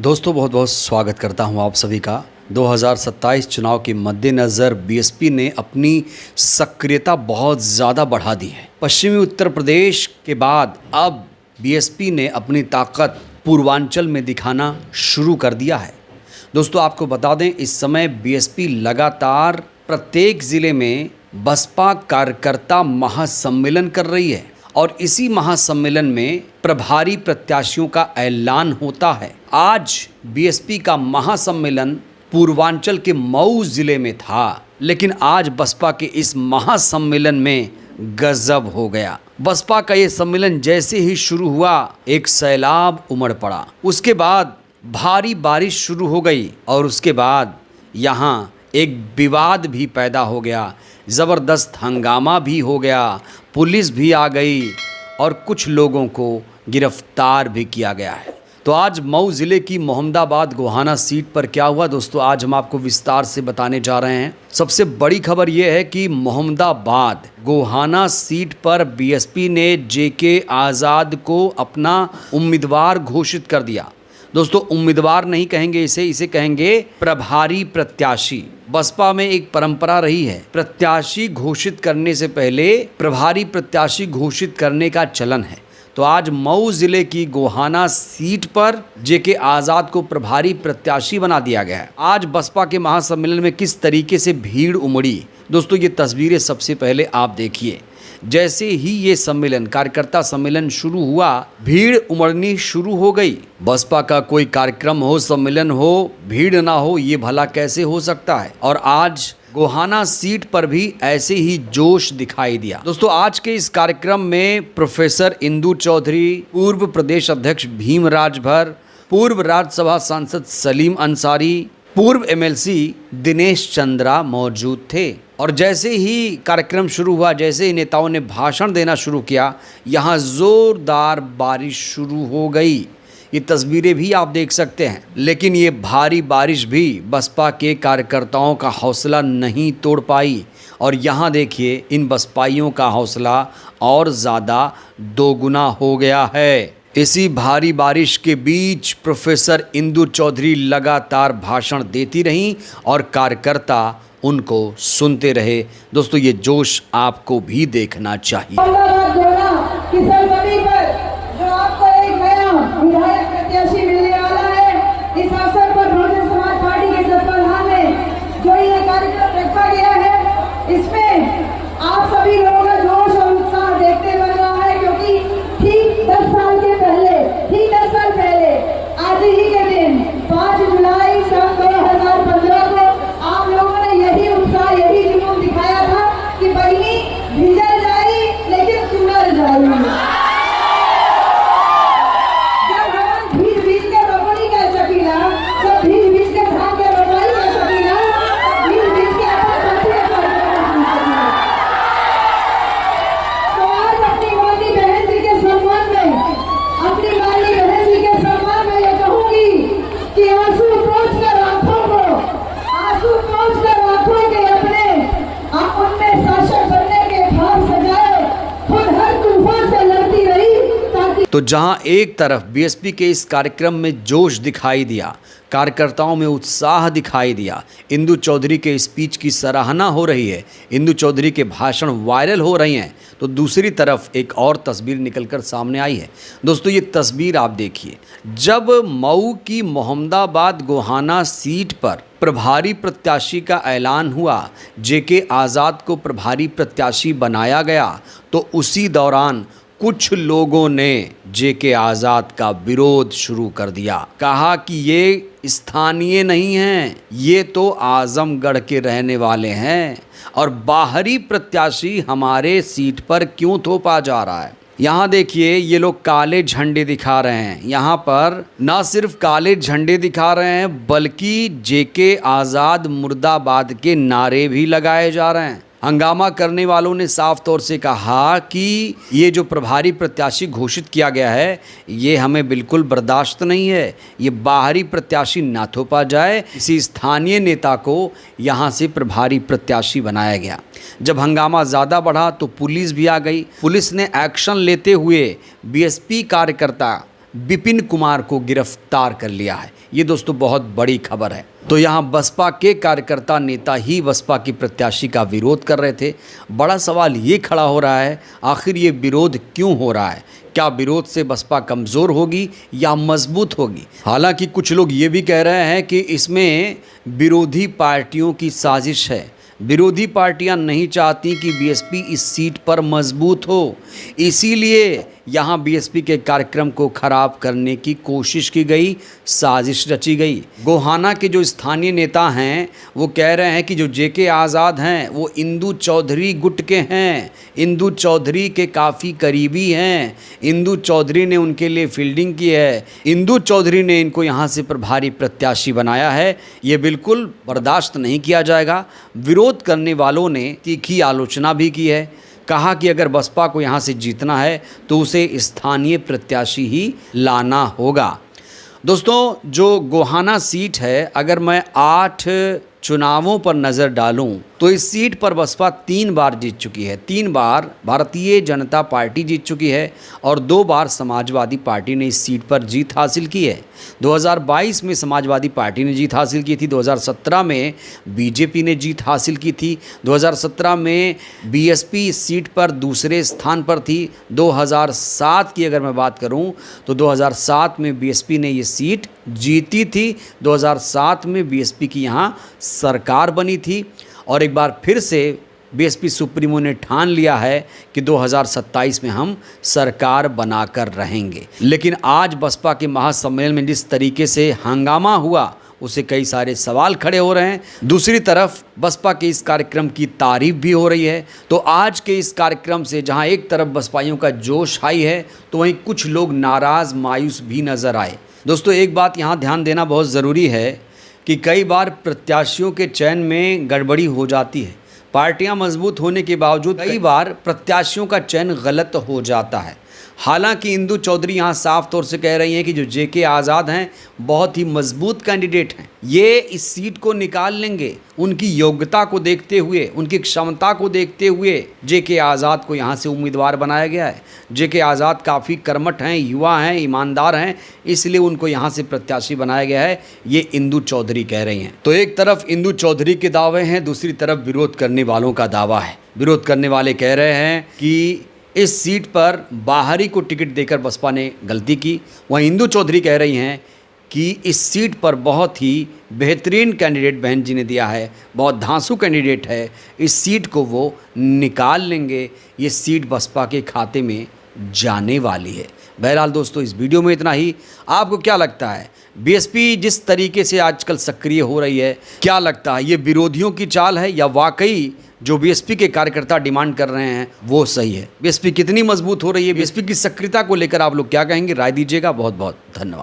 दोस्तों बहुत बहुत स्वागत करता हूं आप सभी का। 2027 चुनाव के मद्देनज़र बीएसपी ने अपनी सक्रियता बहुत ज़्यादा बढ़ा दी है। पश्चिमी उत्तर प्रदेश के बाद अब बीएसपी ने अपनी ताकत पूर्वांचल में दिखाना शुरू कर दिया है। दोस्तों आपको बता दें, इस समय बीएसपी लगातार प्रत्येक ज़िले में बसपा कार्यकर्ता महासम्मेलन कर रही है और इसी महासम्मेलन में प्रभारी प्रत्याशियों का ऐलान होता है। आज बीएसपी का महासम्मेलन पूर्वांचल के मऊ जिले में था, लेकिन आज बसपा के इस महासम्मेलन में गजब हो गया। बसपा का ये सम्मेलन जैसे ही शुरू हुआ, एक सैलाब उमड़ पड़ा। उसके बाद भारी बारिश शुरू हो गई और उसके बाद यहाँ एक विवाद भी पैदा हो गया, ज़बरदस्त हंगामा भी हो गया, पुलिस भी आ गई और कुछ लोगों को गिरफ्तार भी किया गया है। तो आज मऊ ज़िले की मोहम्मदाबाद गोहाना सीट पर क्या हुआ दोस्तों, आज हम आपको विस्तार से बताने जा रहे हैं। सबसे बड़ी खबर यह है कि मोहम्मदाबाद गोहाना सीट पर बीएसपी ने जेके आज़ाद को अपना उम्मीदवार घोषित कर दिया। दोस्तों उम्मीदवार नहीं कहेंगे इसे कहेंगे प्रभारी प्रत्याशी। बसपा में एक परंपरा रही है, प्रत्याशी घोषित करने से पहले प्रभारी प्रत्याशी घोषित करने का चलन है। तो आज मऊ जिले की गोहाना सीट पर जेके आज़ाद को प्रभारी प्रत्याशी बना दिया गया है। आज बसपा के महासम्मेलन में किस तरीके से भीड़ उमड़ी, दोस्तों ये तस्वीरें सबसे पहले आप देखिए। जैसे ही ये सम्मेलन, कार्यकर्ता सम्मेलन शुरू हुआ, भीड़ उमड़नी शुरू हो गई। बसपा का कोई कार्यक्रम हो, सम्मेलन हो, भीड़ ना हो, ये भला कैसे हो सकता है। और आज गोहाना सीट पर भी ऐसे ही जोश दिखाई दिया। दोस्तों आज के इस कार्यक्रम में प्रोफेसर इंदु चौधरी, पूर्व प्रदेश अध्यक्ष भीम राजभर, पूर्व राज्यसभा सांसद सलीम अंसारी, पूर्व एमएलसी दिनेश चंद्रा मौजूद थे। और जैसे ही कार्यक्रम शुरू हुआ, जैसे ही नेताओं ने भाषण देना शुरू किया, यहाँ ज़ोरदार बारिश शुरू हो गई। ये तस्वीरें भी आप देख सकते हैं। लेकिन ये भारी बारिश भी बसपा के कार्यकर्ताओं का हौसला नहीं तोड़ पाई। और यहाँ देखिए, इन बसपाइयों का हौसला और ज़्यादा दोगुना हो गया है। इसी भारी बारिश के बीच प्रोफेसर इंदु चौधरी लगातार भाषण देती रहीं और कार्यकर्ता उनको सुनते रहे। दोस्तों ये जोश आपको भी देखना चाहिए। जो आपको एक नया विधायक प्रत्याशी मिलने वाला है, इस अवसर पर बहुजन समाज पार्टी के तत्वाधान में जो ये कार्यक्रम रखा गया है, इसमें आप सभी लोगों का जोश और उत्साह देखते बन रहा है। क्योंकि ठीक 10 साल पहले आज ही के दिन 5 जुलाई सन 2015 को आप लोगों ने यही उत्साह, यही जुनून दिखाया था कि बहिनी भिजल जाई लेकिन सुनर जाई। तो जहां एक तरफ बीएसपी के इस कार्यक्रम में जोश दिखाई दिया, कार्यकर्ताओं में उत्साह दिखाई दिया, इंदु चौधरी के स्पीच की सराहना हो रही है, इंदु चौधरी के भाषण वायरल हो रही हैं, तो दूसरी तरफ एक और तस्वीर निकलकर सामने आई है। दोस्तों ये तस्वीर आप देखिए, जब मऊ की मोहम्मदाबाद गोहाना सीट पर प्रभारी प्रत्याशी का ऐलान हुआ, जेके आज़ाद को प्रभारी प्रत्याशी बनाया गया, तो उसी दौरान कुछ लोगों ने जेके आज़ाद का विरोध शुरू कर दिया। कहा कि ये स्थानीय नहीं हैं, ये तो आजमगढ़ के रहने वाले हैं और बाहरी प्रत्याशी हमारे सीट पर क्यों थोपा जा रहा है। यहाँ देखिए, ये लोग काले झंडे दिखा रहे हैं। यहाँ पर ना सिर्फ काले झंडे दिखा रहे हैं, बल्कि जेके आज़ाद मुर्दाबाद के नारे भी लगाए जा रहे हैं। हंगामा करने वालों ने साफ तौर से कहा कि ये जो प्रभारी प्रत्याशी घोषित किया गया है, ये हमें बिल्कुल बर्दाश्त नहीं है। ये बाहरी प्रत्याशी ना थोपा जाए, किसी स्थानीय नेता को यहाँ से प्रभारी प्रत्याशी बनाया गया। जब हंगामा ज़्यादा बढ़ा तो पुलिस भी आ गई। पुलिस ने एक्शन लेते हुए बीएसपी कार्यकर्ता विपिन कुमार को गिरफ्तार कर लिया है। ये दोस्तों बहुत बड़ी खबर है। तो यहाँ बसपा के कार्यकर्ता नेता ही बसपा की प्रत्याशी का विरोध कर रहे थे। बड़ा सवाल ये खड़ा हो रहा है, आखिर ये विरोध क्यों हो रहा है? क्या विरोध से बसपा कमज़ोर होगी या मजबूत होगी? हालांकि कुछ लोग ये भी कह रहे हैं कि इसमें विरोधी पार्टियों की साजिश है। विरोधी पार्टियां नहीं चाहती कि बीएसपी इस सीट पर मजबूत हो, इसीलिए यहाँ बीएसपी के कार्यक्रम को खराब करने की कोशिश की गई, साजिश रची गई। गोहाना के जो स्थानीय नेता हैं वो कह रहे हैं कि जो जेके आज़ाद हैं वो इंदू चौधरी गुट के हैं, इंदू चौधरी के काफ़ी करीबी हैं, इंदू चौधरी ने उनके लिए फील्डिंग की है, इंदू चौधरी ने इनको यहाँ से प्रभारी प्रत्याशी बनाया है। ये बिल्कुल बर्दाश्त नहीं किया जाएगा। विरोध करने वालों ने तीखी आलोचना भी की है। कहा कि अगर बसपा को यहाँ से जीतना है तो उसे स्थानीय प्रत्याशी ही लाना होगा। दोस्तों, जो गोहाना सीट है, अगर मैं 8 चुनावों पर नज़र डालूं तो इस सीट पर बसपा 3 बार जीत चुकी है। 3 बार भारतीय जनता पार्टी जीत चुकी है और 2 बार समाजवादी पार्टी ने इस सीट पर जीत हासिल की है। 2022 में समाजवादी पार्टी ने जीत हासिल की थी, 2017 में बीजेपी ने जीत हासिल की थी, 2017 में बीएसपी इस सीट पर दूसरे स्थान पर थी। 2007 की अगर मैं बात करूं तो 2007 में बीएसपी ने ये सीट जीती थी। 2007 में बीएसपी की यहाँ सरकार बनी थी और एक बार फिर से बीएसपी सुप्रीमो ने ठान लिया है कि 2027 में हम सरकार बनाकर रहेंगे। लेकिन आज बसपा के महासम्मेलन में जिस तरीके से हंगामा हुआ उसे कई सारे सवाल खड़े हो रहे हैं। दूसरी तरफ बसपा के इस कार्यक्रम की तारीफ भी हो रही है। तो आज के इस कार्यक्रम से जहां एक तरफ बसपाइयों का जोश हाई है तो वहीं कुछ लोग नाराज़ मायूस भी नज़र आए। दोस्तों, एक बात यहाँ ध्यान देना बहुत ज़रूरी है कि कई बार प्रत्याशियों के चयन में गड़बड़ी हो जाती है। पार्टियां मजबूत होने के बावजूद कई बार प्रत्याशियों का चयन गलत हो जाता है। हालांकि इंदू चौधरी यहाँ साफ तौर से कह रही हैं कि जो जेके आज़ाद हैं बहुत ही मजबूत कैंडिडेट हैं, ये इस सीट को निकाल लेंगे। उनकी योग्यता को देखते हुए, उनकी क्षमता को देखते हुए जेके आज़ाद को यहाँ से उम्मीदवार बनाया गया है। जेके आज़ाद काफ़ी कर्मठ हैं, युवा हैं, ईमानदार हैं, इसलिए उनको यहाँ से प्रत्याशी बनाया गया है, ये इंदू चौधरी कह रही हैं। तो एक तरफ इंदू चौधरी के दावे हैं, दूसरी तरफ विरोध करने वालों का दावा है। विरोध करने वाले कह रहे हैं कि इस सीट पर बाहरी को टिकट देकर बसपा ने गलती की। वहीं इंदू चौधरी कह रही हैं कि इस सीट पर बहुत ही बेहतरीन कैंडिडेट बहन जी ने दिया है, बहुत धांसू कैंडिडेट है, इस सीट को वो निकाल लेंगे, ये सीट बसपा के खाते में जाने वाली है। बहरहाल दोस्तों, इस वीडियो में इतना ही। आपको क्या लगता है, बीएसपी जिस तरीके से आजकल सक्रिय हो रही है, क्या लगता है ये विरोधियों की चाल है या वाकई जो बीएसपी के कार्यकर्ता डिमांड कर रहे हैं वो सही है? बीएसपी कितनी मजबूत हो रही है, बीएसपी की सक्रियता को लेकर आप लोग क्या कहेंगे? राय दीजिएगा। बहुत बहुत धन्यवाद।